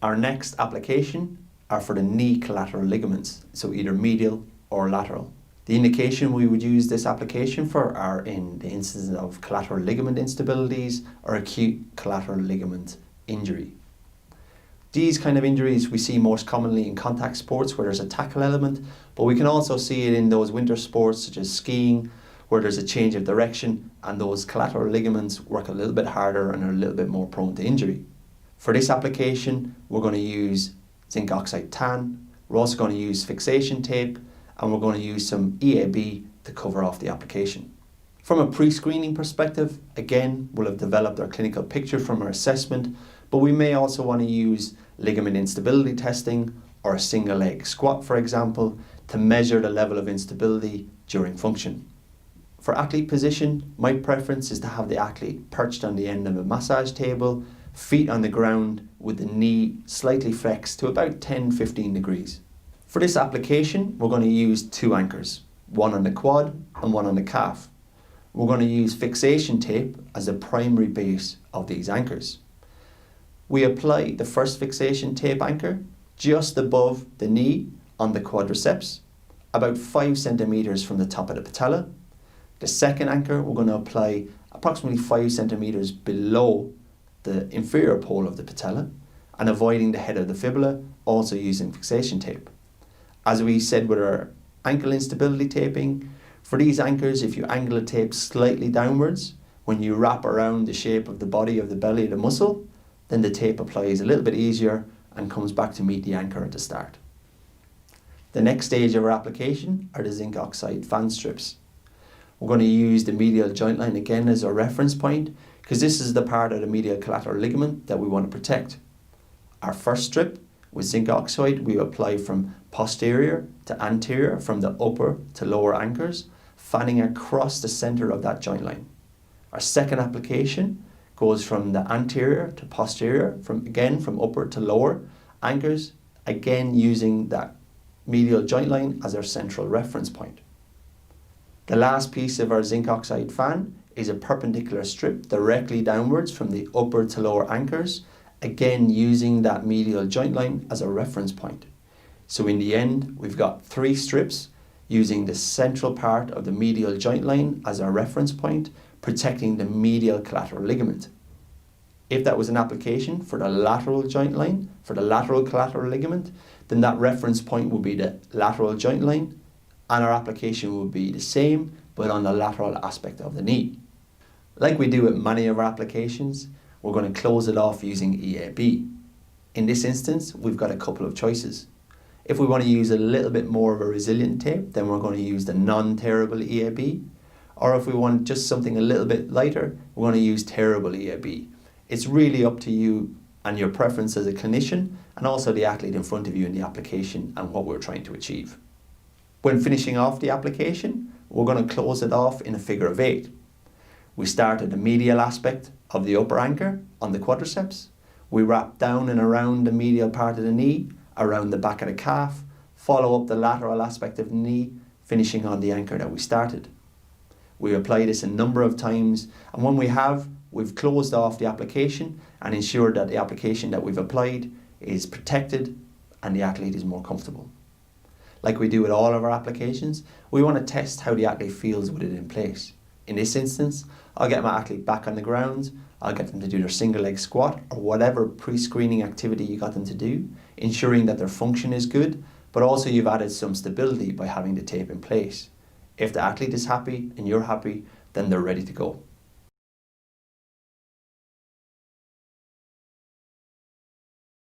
Our next application are for the knee collateral ligaments, so either medial or lateral. The indication we would use this application for are in the instances of collateral ligament instabilities or acute collateral ligament injury. These kind of injuries we see most commonly in contact sports where there's a tackle element, but we can also see it in those winter sports such as skiing, where there's a change of direction and those collateral ligaments work a little bit harder and are a little bit more prone to injury. For this application, we're going to use zinc oxide tan, we're also going to use fixation tape, and we're going to use some EAB to cover off the application. From a pre-screening perspective, again, we'll have developed our clinical picture from our assessment, but we may also want to use ligament instability testing or a single leg squat, for example, to measure the level of instability during function. For athlete position, my preference is to have the athlete perched on the end of a massage table, feet on the ground with the knee slightly flexed to about 10-15 degrees. For this application, we're going to use two anchors, one on the quad and one on the calf. We're going to use fixation tape as a primary base of these anchors. We apply the first fixation tape anchor just above the knee on the quadriceps, about 5 centimeters from the top of the patella. The second anchor we're going to apply approximately 5 centimeters below the inferior pole of the patella and avoiding the head of the fibula, also using fixation tape. As we said with our ankle instability taping, for these anchors, if you angle the tape slightly downwards, when you wrap around the shape of the body of the belly of the muscle, then the tape applies a little bit easier and comes back to meet the anchor at the start. The next stage of our application are the zinc oxide fan strips. We're going to use the medial joint line again as our reference point because this is the part of the medial collateral ligament that we want to protect. Our first strip with zinc oxide we apply from posterior to anterior, from the upper to lower anchors, fanning across the center of that joint line. Our second application goes from the anterior to posterior, from upper to lower anchors, again using that medial joint line as our central reference point. The last piece of our zinc oxide fan is a perpendicular strip directly downwards from the upper to lower anchors, again using that medial joint line as a reference point. So in the end, we've got 3 strips using the central part of the medial joint line as our reference point, protecting the medial collateral ligament. If that was an application for the lateral joint line, for the lateral collateral ligament, then that reference point would be the lateral joint line, and our application would be the same, but on the lateral aspect of the knee. Like we do with many of our applications, we're going to close it off using EAB. In this instance, we've got a couple of choices. If we want to use a little bit more of a resilient tape, then we're going to use the non-tearable EAB. Or if we want just something a little bit lighter, we're going to use tearable EAB. It's really up to you and your preference as a clinician, and also the athlete in front of you in the application and what we're trying to achieve. When finishing off the application, we're going to close it off in a figure of 8. We start at the medial aspect of the upper anchor on the quadriceps. We wrap down and around the medial part of the knee, around the back of the calf, follow up the lateral aspect of the knee, finishing on the anchor that we started. We apply this a number of times, and when we've closed off the application and ensured that the application that we've applied is protected and the athlete is more comfortable. Like we do with all of our applications, we want to test how the athlete feels with it in place. In this instance, I'll get my athlete back on the ground, I'll get them to do their single leg squat or whatever pre-screening activity you got them to do, ensuring that their function is good, but also you've added some stability by having the tape in place. If the athlete is happy and you're happy, then they're ready to go.